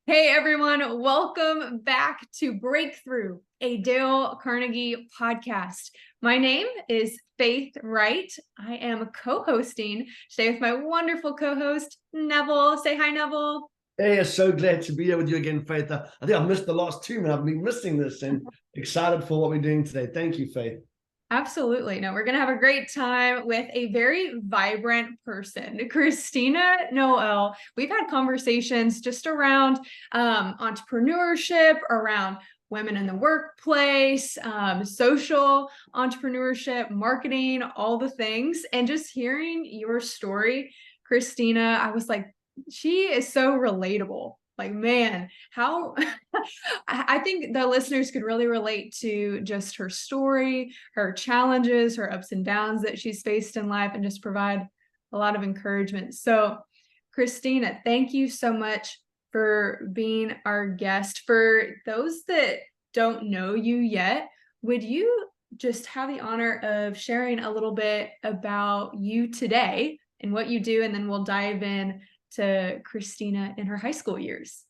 Hey everyone, welcome back to Breakthrough, a Dale Carnegie podcast. My name is Faith Wright. I am co-hosting today with my wonderful co-host, Neville. Say hi, Neville. Hey, so glad to be here with you again, Faith. I think I've missed the last 2 minutes. I've been missing this and excited for what we're doing today. Thank you, Faith. Absolutely. No, we're going to have a great time with a very vibrant person, Christina Noel. We've had conversations just around entrepreneurship, around women in the workplace, social entrepreneurship, marketing, all the things. And just hearing your story, Christina, I was like, she is so relatable. Like, man, how I think the listeners could really relate to just her story, her challenges, her ups and downs that she's faced in life, and just provide a lot of encouragement. So, Christina, thank you so much for being our guest. For those that don't know you yet, would you just have the honor of sharing a little bit about you today and what you do, and then we'll dive in to Christina in her high school years.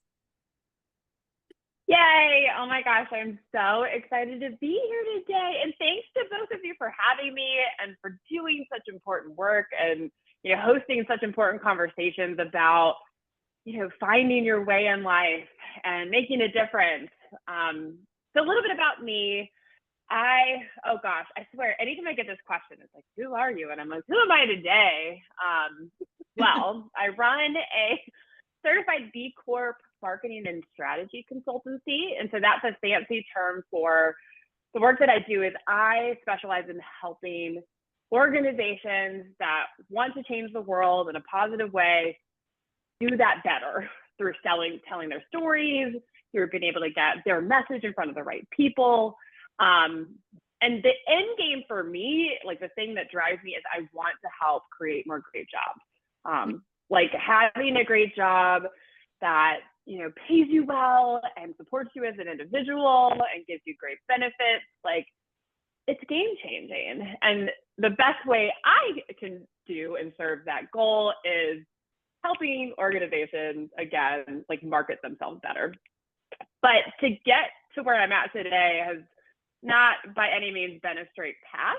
Yay! Oh my gosh, I'm so excited to be here today. And thanks to both of you for having me and for doing such important work and hosting such important conversations about finding your way in life and making a difference. So a little bit about me. Oh gosh, I swear, anytime I get this question, it's like, who are you? And I'm like, who am I today? Well, I run a certified B Corp marketing and strategy consultancy. And so that's a fancy term for the work that I do. Is I specialize in helping organizations that want to change the world in a positive way do that better through telling their stories, through being able to get their message in front of the right people. And the end game for me, like the thing that drives me, is I want to help create more great jobs. Like having a great job that pays you well and supports you as an individual and gives you great benefits. Like, it's game changing. And the best way I can do and serve that goal is helping organizations, again, like market themselves better. But to get to where I'm at today has not by any means been a straight path.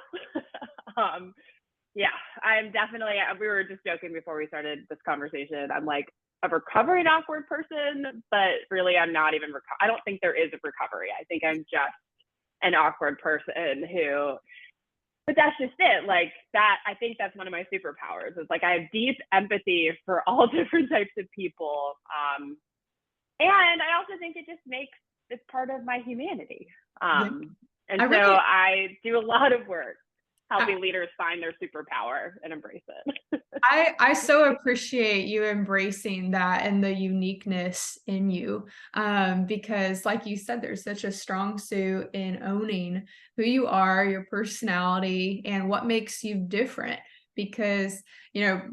Yeah, I'm definitely, we were just joking before we started this conversation. I'm like a recovering awkward person, but really I'm not even, I don't think there is a recovery. I think I'm just an awkward person but that's just it. Like that, I think that's one of my superpowers. Is like I have deep empathy for all different types of people. And I also think it's part of my humanity. And I do a lot of work helping leaders find their superpower and embrace it. I so appreciate you embracing that and the uniqueness in you, because like you said, there's such a strong suit in owning who you are, your personality, and what makes you different. Because,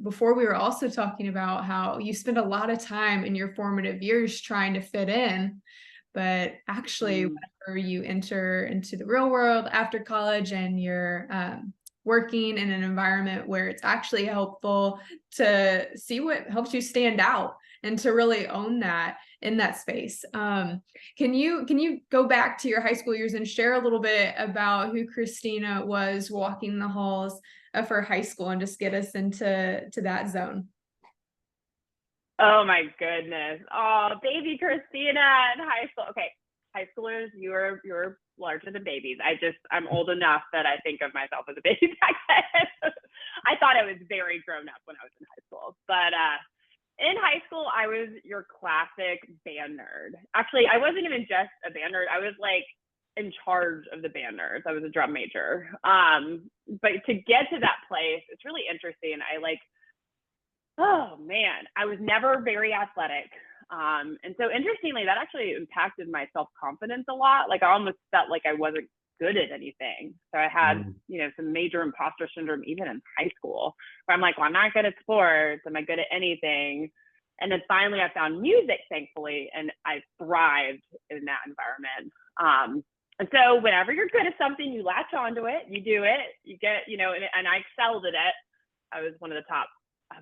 before we were also talking about how you spend a lot of time in your formative years trying to fit in, but actually whenever you enter into the real world after college and you're working in an environment where it's actually helpful to see what helps you stand out and to really own that in that space. Can you go back to your high school years and share a little bit about who Christina was walking the halls of her high school and just get us into that zone? Oh my goodness. Oh, baby Christina in high school. Okay, high schoolers, you're larger than babies. I'm old enough that I think of myself as a baby back then. I thought I was very grown up when I was in high school. But in high school, I was your classic band nerd. Actually, I wasn't even just a band nerd. I was like in charge of the band nerds. I was a drum major. But to get to that place, it's really interesting. Oh man, I was never very athletic. And so interestingly, that actually impacted my self-confidence a lot. Like I almost felt like I wasn't good at anything. So I had, some major imposter syndrome even in high school, where I'm like, well, I'm not good at sports. Am I good at anything? And then finally I found music, thankfully, and I thrived in that environment. And so whenever you're good at something, you latch onto it, you do it, you get, and I excelled at it. I was one of the top.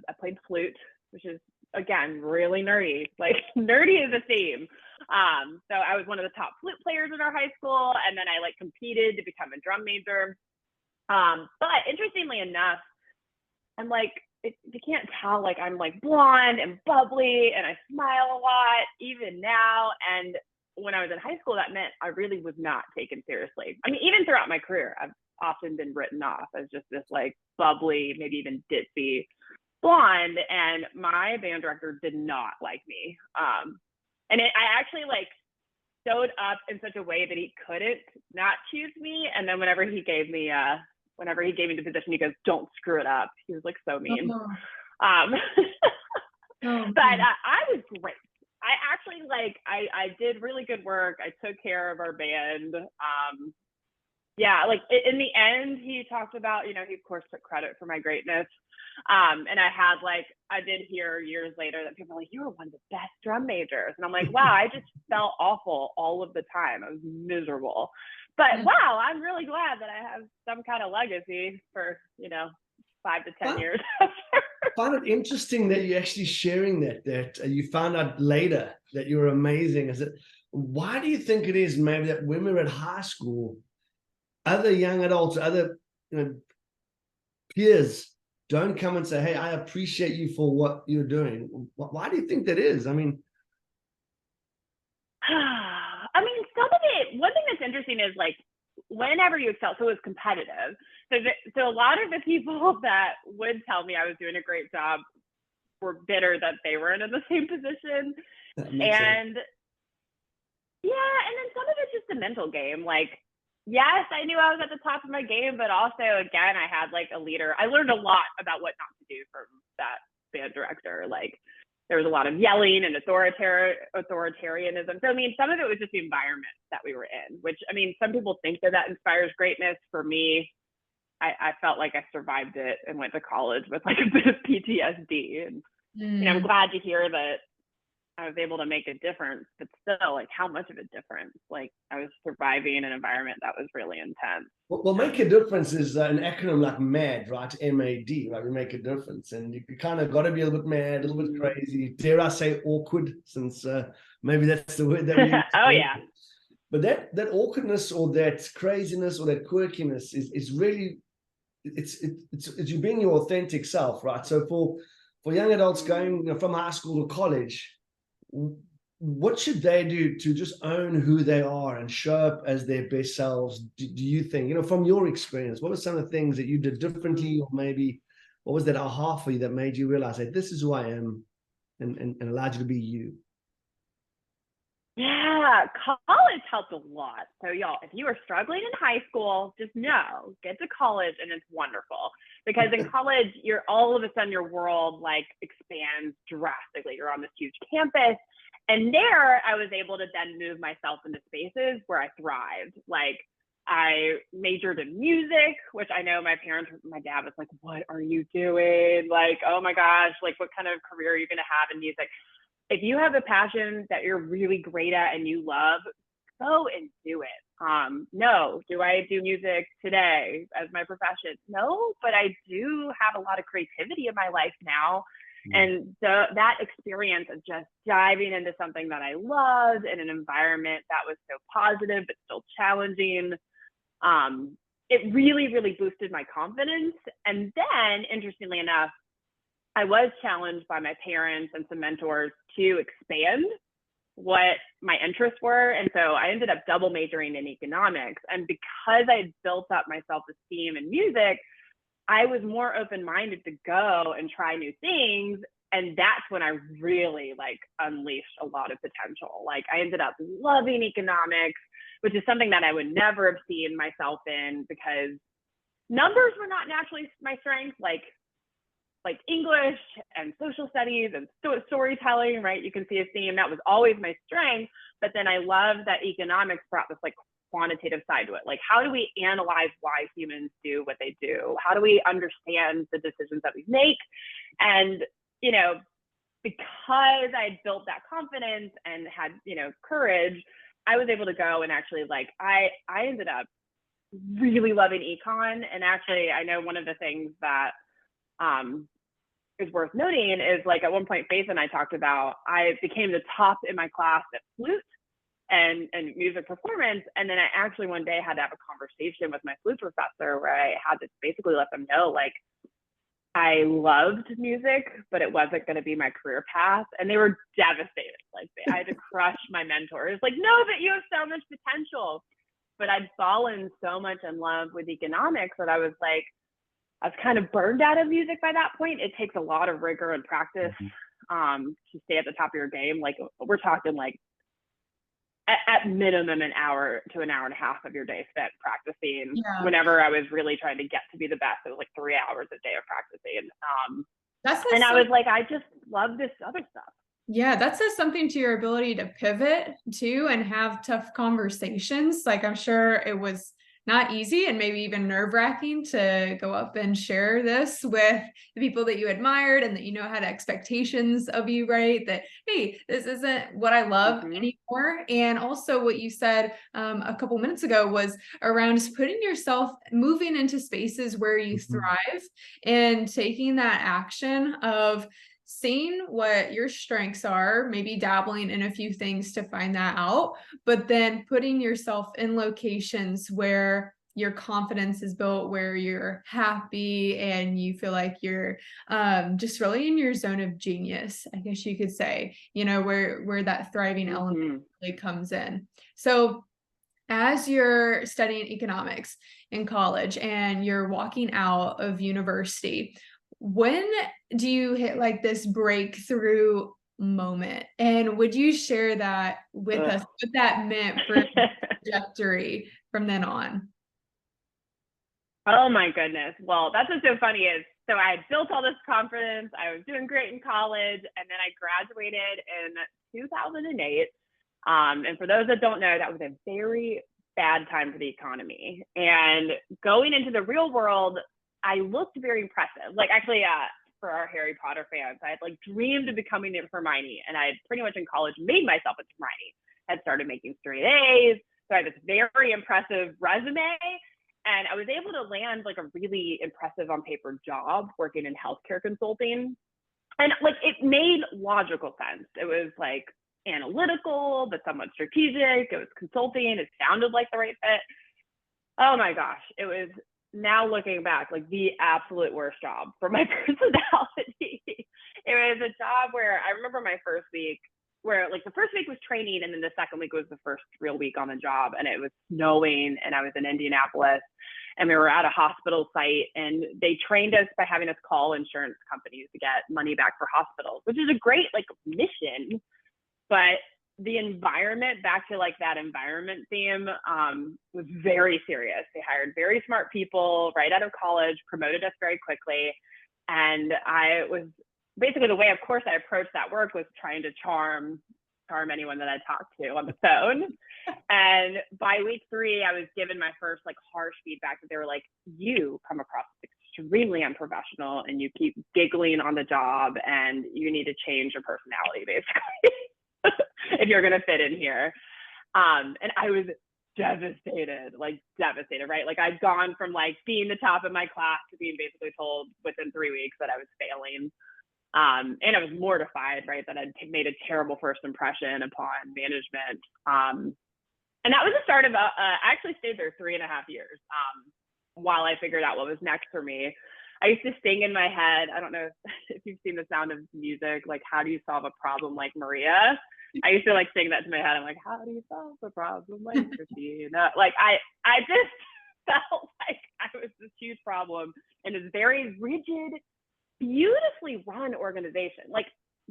I played flute, which is again, really nerdy. Like nerdy is a theme. So I was one of the top flute players in our high school, and then I like competed to become a drum major. But interestingly enough, I'm like, you can't tell, like I'm like blonde and bubbly and I smile a lot even now. And when I was in high school, that meant I really was not taken seriously. I mean, even throughout my career, I've often been written off as just this like bubbly, maybe even ditzy blonde. And my band director did not like me. And I actually like showed up in such a way that he couldn't not choose me. And then whenever he gave me the position, he goes, "Don't screw it up." He was like so mean. Oh, But I was great. I actually like, I did really good work. I took care of our band. Yeah, like in the end, he talked about, he of course took credit for my greatness. And I did hear years later that people were like, "You were one of the best drum majors." And I'm like, wow, I just felt awful all of the time. I was miserable. But wow, I'm really glad that I have some kind of legacy for, 5 to 10 years. I find it interesting that you're actually sharing that you found out later that you're amazing. Why do you think it is maybe that when we're at high school, other young adults, other peers don't come and say, "Hey, I appreciate you for what you're doing"? Why do you think that is? I mean, some of it, one thing that's interesting is like, whenever you excel, so it's competitive. So a lot of the people that would tell me I was doing a great job were bitter that they weren't in the same position. And yeah, and then some of it's just a mental game. Like, yes, I knew I was at the top of my game, but also, again, I had like a leader. I learned a lot about what not to do from that band director. Like, there was a lot of yelling and authoritarianism. So, I mean, some of it was just the environment that we were in, which, I mean, some people think that inspires greatness. For me, I felt like I survived it and went to college with like a bit of PTSD. And, I'm glad to hear that I was able to make a difference, but still, like, how much of a difference? Like, I was surviving an environment that was really intense. Well, make a difference is an acronym like MAD, right? MAD, right? We make a difference, and you kind of got to be a little bit mad, a little bit crazy. Dare I say awkward? Since maybe that's the word that we use. Oh yeah. But that awkwardness or that craziness or that quirkiness is really it's you being your authentic self, right? So for young adults going from high school to college, what should they do to just own who they are and show up as their best selves? Do you think, from your experience, what were some of the things that you did differently, or maybe what was that aha for you that made you realize that this is who I am and allowed you to be you? Yeah, college helped a lot. So y'all, if you are struggling in high school, just know, get to college and it's wonderful. Because in college, you're all of a sudden your world like expands drastically. You're on this huge campus. And there I was able to then move myself into spaces where I thrived. Like, I majored in music, which I know my dad was like, "What are you doing? Like, oh my gosh, like what kind of career are you going to have in music?" If you have a passion that you're really great at and you love, go and do it. No, do I do music today as my profession? No, but I do have a lot of creativity in my life now. And that experience of just diving into something that I loved in an environment that was so positive but still challenging, it really, really boosted my confidence. And then, interestingly enough, I was challenged by my parents and some mentors to expand what my interests were. And so I ended up double majoring in economics. And because I had built up my self-esteem in music, I was more open-minded to go and try new things. And that's when I really like unleashed a lot of potential. Like, I ended up loving economics, which is something that I would never have seen myself in, because numbers were not naturally my strength. Like English and social studies and storytelling, right? You can see a theme. That was always my strength. But then I love that economics brought this like quantitative side to it. Like, how do we analyze why humans do what they do? How do we understand the decisions that we make? And, because I had built that confidence and had, courage, I was able to go and actually I ended up really loving econ. And actually, I know one of the things that is worth noting is like at one point, Faith and I talked about, I became the top in my class at flute and music performance. And then I actually one day had to have a conversation with my flute professor where I had to basically let them know, like, I loved music, but it wasn't going to be my career path. And they were devastated. Like I had to crush my mentors. Like, no, but you have so much potential. But I'd fallen so much in love with economics that I was like, I was kind of burned out of music by that point. It takes a lot of rigor and practice to stay at the top of your game. Like we're talking like at minimum an hour to an hour and a half of your day spent practicing. Yeah. Whenever I was really trying to get to be the best, it was like 3 hours a day of practicing. And I was like, I just love this other stuff. Yeah, that says something to your ability to pivot too and have tough conversations. Like I'm sure it was not easy and maybe even nerve-wracking to go up and share this with the people that you admired and that you know had expectations of you, right? That, hey, this isn't what I love anymore. And also what you said a couple minutes ago was around just putting yourself, moving into spaces where you thrive and taking that action of seeing what your strengths are, maybe dabbling in a few things to find that out, but then putting yourself in locations where your confidence is built, where you're happy and you feel like you're just really in your zone of genius, I guess you could say, you know, where that thriving element really comes in. So as you're studying economics in college and you're walking out of university, when do you hit like this breakthrough moment? And would you share that with us, what that meant for trajectory from then on? Oh my goodness. Well, that's what's so funny is, so I had built all this confidence. I was doing great in college, and then I graduated in 2008. And for those that don't know, that was a very bad time for the economy. And going into the real world, I looked very impressive. Like actually, for our Harry Potter fans, I had like dreamed of becoming Hermione, and I had pretty much in college made myself a Hermione. Had started making straight A's, so I had this very impressive resume, and I was able to land like a really impressive on paper job working in healthcare consulting, and like it made logical sense. It was like analytical, but somewhat strategic. It was consulting. It sounded like the right fit. Oh my gosh, it was, now looking back, like the absolute worst job for my personality. It was a job where I remember my first week where like the first week was training and then the second week was the first real week on the job, and it was snowing and I was in Indianapolis and we were at a hospital site, and they trained us by having us call insurance companies to get money back for hospitals, which is a great like mission. But the environment, back to like that environment theme, was very serious. They hired very smart people right out of college, promoted us very quickly. And I was basically, the way, of course, I approached that work was trying to charm anyone that I talked to on the phone. And by week 3, I was given my first like harsh feedback that they were like, you come across extremely unprofessional and you keep giggling on the job and you need to change your personality, basically. If you're going to fit in here. And I was devastated, right? Like I'd gone from like being the top of my class to being basically told within 3 weeks that I was failing. And I was mortified, right? That I'd made a terrible first impression upon management. And that was the start of, I actually stayed there 3.5 years while I figured out what was next for me. I used to sing in my head. I don't know if you've seen The Sound of Music, like, how do you solve a problem like Maria? I used to like sing that to my head. I'm like, how do you solve a problem like Christina? Like, I just felt like I was this huge problem in this very rigid, beautifully run organization. Like,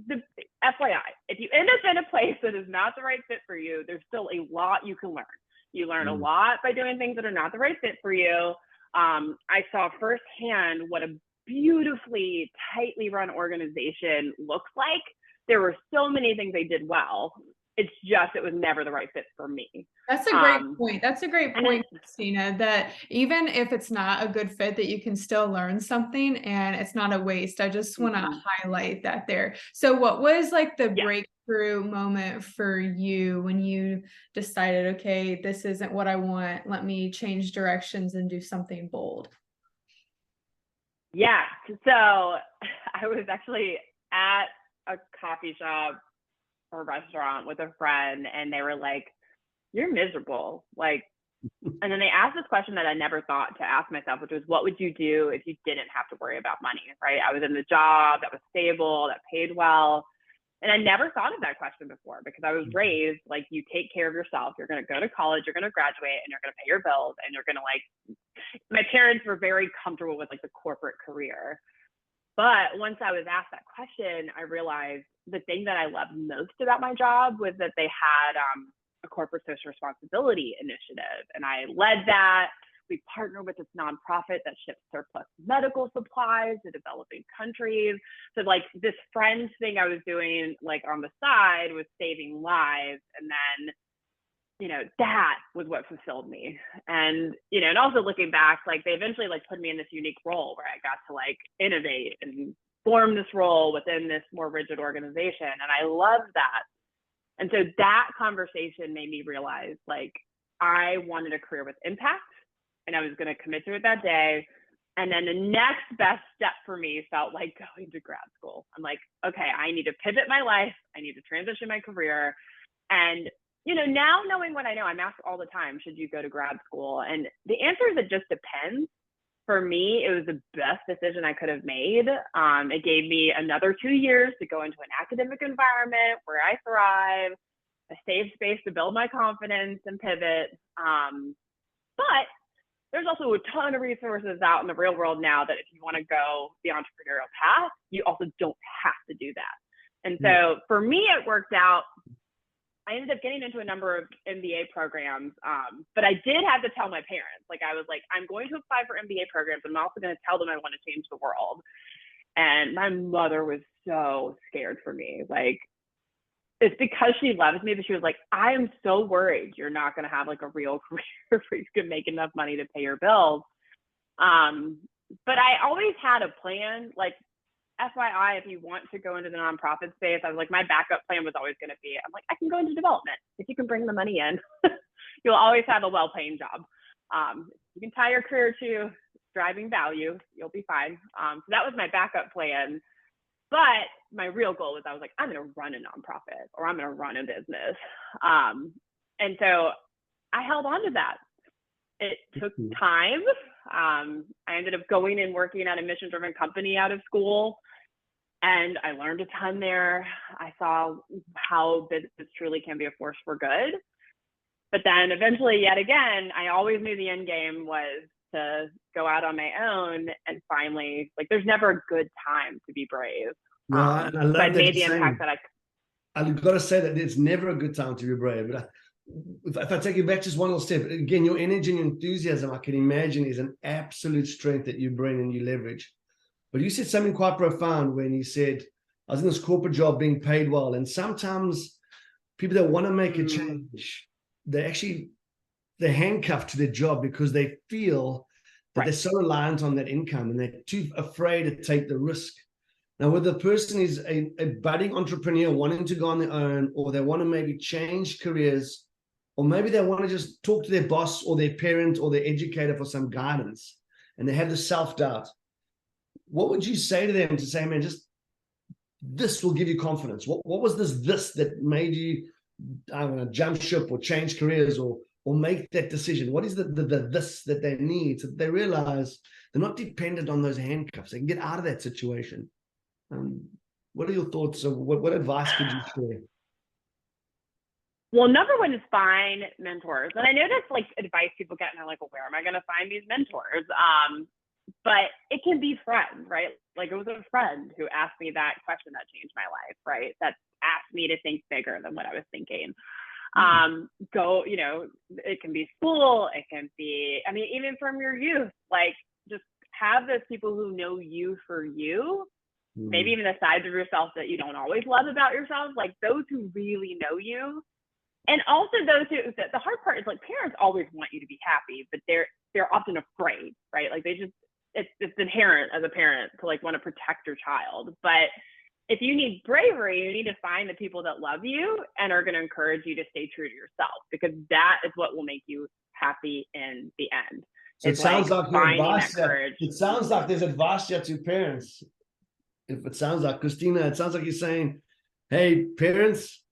the FYI, if you end up in a place that is not the right fit for you, there's still a lot you can learn. You learn a lot by doing things that are not the right fit for you. I saw firsthand what a beautifully tightly run organization looks like. There were so many things they did well. It's just, it was never the right fit for me. That's a great point. That's a great point, Christina, that even if it's not a good fit, that you can still learn something and it's not a waste. I just want to highlight that there. So what was like the breakthrough moment for you when you decided, okay, this isn't what I want. Let me change directions and do something bold? Yeah. So I was actually at a coffee shop or restaurant with a friend, and they were like, "You're miserable." Like, and then they asked this question that I never thought to ask myself, which was, what would you do if you didn't have to worry about money, right? I was in the job that was stable, that paid well. And I never thought of that question before because I was raised like, you take care of yourself. You're going to go to college, you're going to graduate, and you're going to pay your bills. And you're going to like, my parents were very comfortable with like the corporate career. But once I was asked that question, I realized the thing that I loved most about my job was that they had a corporate social responsibility initiative. And I led that. We partner with this nonprofit that ships surplus medical supplies to developing countries. So like this friend thing I was doing like on the side was saving lives. And then, that was what fulfilled me. And, and also looking back, like they eventually like put me in this unique role where I got to like innovate and form this role within this more rigid organization. And I loved that. And so that conversation made me realize like I wanted a career with impact and I was going to commit to it that day. And then the next best step for me felt like going to grad school. I'm like, okay, I need to pivot my life. I need to transition my career. And, now knowing what I know, I'm asked all the time, should you go to grad school? And the answer is it just depends. For me, it was the best decision I could have made. It gave me another 2 years to go into an academic environment where I thrive, a safe space to build my confidence and pivot. But there's also a ton of resources out in the real world now that if you want to go the entrepreneurial path, you also don't have to do that. And so for me, it worked out. I ended up getting into a number of MBA programs, but I did have to tell my parents, like I was like, I'm going to apply for MBA programs. I'm also going to tell them I want to change the world. And my mother was so scared for me. Like, it's because she loves me, but she was like, I am so worried you're not going to have like a real career where you can make enough money to pay your bills. But I always had a plan. Like, FYI, if you want to go into the nonprofit space, I was like, my backup plan was always going to be, I'm like, I can go into development. If you can bring the money in, you'll always have a well-paying job. You can tie your career to driving value, you'll be fine. So that was my backup plan. But my real goal was, I was like, I'm going to run a nonprofit or I'm going to run a business. And so I held on to that. It took time. I ended up going and working at a mission-driven company out of school. And I learned a ton there. I saw how business truly can be a force for good. But then eventually, yet again, I always knew the end game was to go out on my own. And finally, like, there's never a good time to be brave. No, and I love so I that made the you're impact saying, that I've got to say that it's never a good time to be brave. But if I take you back just one little step, again, your energy and enthusiasm, I can imagine, is an absolute strength that you bring and you leverage. But you said something quite profound when you said, I was in this corporate job being paid well. And sometimes people that want to make a change, they're handcuffed to their job because they feel that they're so reliant on that income and they're too afraid to take the risk. Now, whether the person is a budding entrepreneur wanting to go on their own, or they want to maybe change careers, or maybe they want to just talk to their boss or their parent or their educator for some guidance, and they have the self-doubt, what would you say to them to say, man, just this will give you confidence? What was this that made you, I don't know, jump ship or change careers or make that decision? What is the this that they need so that they realize they're not dependent on those handcuffs? They can get out of that situation. What are your thoughts? Or what advice could you share? Well, number one is find mentors. And I know that's like advice people get, and they're like, well, where am I going to find these mentors? But it can be friends, right? Like, it was a friend who asked me that question that changed my life, right? That asked me to think bigger than what I was thinking. It can be school, it can be, I mean, even from your youth, like, just have those people who know you for you, maybe even the sides of yourself that you don't always love about yourself, like those who really know you. And also those who, the hard part is like, parents always want you to be happy, but they're often afraid, right? Like, it's inherent as a parent to like want to protect your child. But if you need bravery, you need to find the people that love you and are going to encourage you to stay true to yourself, because that is what will make you happy in the end. So it It's like sounds like your finding advice that courage. it sounds like there's advice here to parents. If it sounds like Christina, it sounds like you're saying, hey, parents,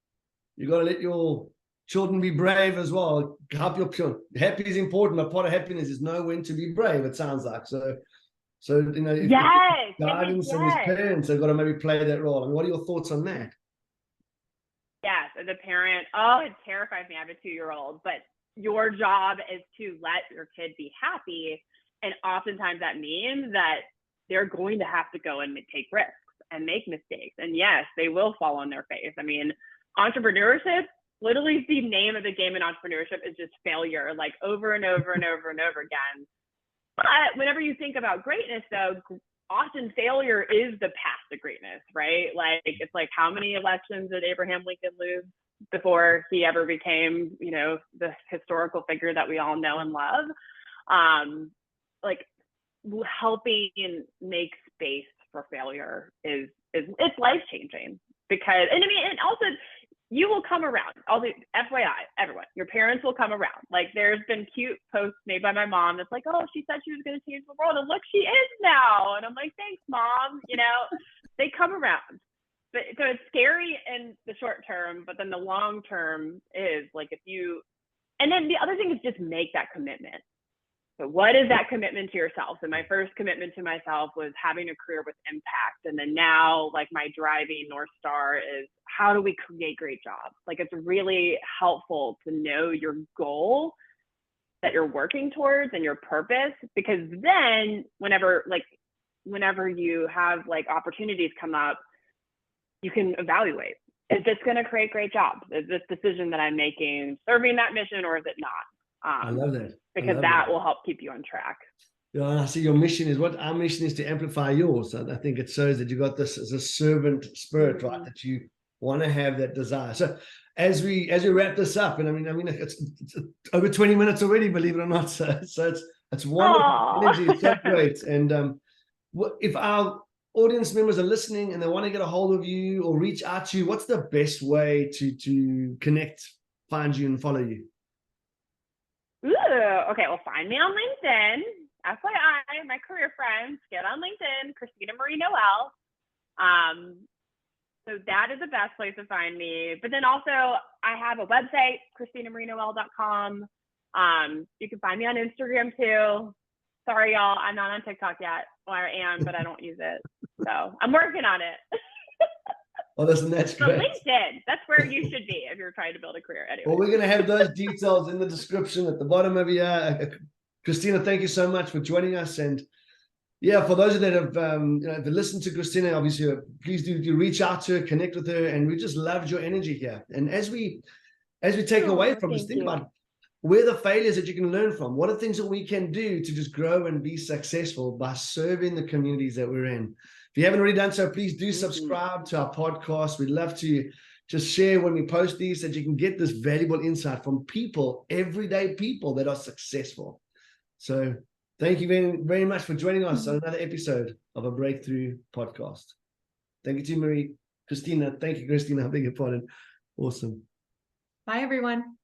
you got to let your children be brave as well. Help your children. Happy is important, but part of happiness is know when to be brave, it sounds like. So you know, if Yes, guidance and as parents have got to maybe play that role. I mean, what are your thoughts on that? Yes, as a parent, oh, it terrifies me. I have a 2-year-old, but your job is to let your kid be happy. And oftentimes that means that they're going to have to go and take risks and make mistakes. And yes, they will fall on their face. I mean, entrepreneurship, literally the name of the game in entrepreneurship is just failure, like over and over and over and over again. But whenever you think about greatness, though, often failure is the path to greatness, right? Like, it's like, how many elections did Abraham Lincoln lose before he ever became, you know, the historical figure that we all know and love? Like, helping make space for failure is it's life-changing, because, and I mean, and also, you will come around. I'll do FYI, everyone, your parents will come around. Like, there's been cute posts made by my mom that's like, oh, she said she was going to change the world, and look, she is now. And I'm like, thanks, Mom. You know, they come around. But so it's scary in the short term, but then the long term is like, if you, and then the other thing is just make that commitment. So what is that commitment to yourself? And my first commitment to myself was having a career with impact. And then now, like, my driving North Star is, how do we create great jobs? Like, it's really helpful to know your goal that you're working towards and your purpose, because then whenever you have like opportunities come up, you can evaluate, is this going to create great jobs? Is this decision that I'm making serving that mission, or is it not? I love that. Because that will help keep you on track. Yeah, and I see your mission is, what our mission is, to amplify yours. And I think it shows that you got this as a servant spirit, right? That you want to have that desire. So as we wrap this up, and I mean, it's over 20 minutes already, believe it or not. So it's wonderful energy. It's so great. And if our audience members are listening and they want to get a hold of you or reach out to you, what's the best way to connect, find you, and follow you? Ooh, okay, well, find me on LinkedIn. FYI, my career friends, get on LinkedIn, Christina Noel. So that is the best place to find me. But then also, I have a website, ChristinaMarieNoel.com. You can find me on Instagram too. Sorry, y'all, I'm not on TikTok yet. Well, I am, but I don't use it. So I'm working on it. Oh, listen, that's great. But LinkedIn, that's where you should be if you're trying to build a career. Anyway. Well, we're going to have those details in the description at the bottom of here. Christina, thank you so much for joining us. And yeah, for those that have have listened to Christina, obviously, please do reach out to her, connect with her, and we just loved your energy here. And as we take away from this, think about where the failures that you can learn from. What are things that we can do to just grow and be successful by serving the communities that we're in? If you haven't already done so, please do subscribe to our podcast. We'd love to just share when we post these, that you can get this valuable insight from people, everyday people that are successful. So thank you very, very much for joining us on another episode of a Breakthrough podcast. Thank you to Christina. Thank you, Christina. I beg your pardon. Awesome. Bye, everyone.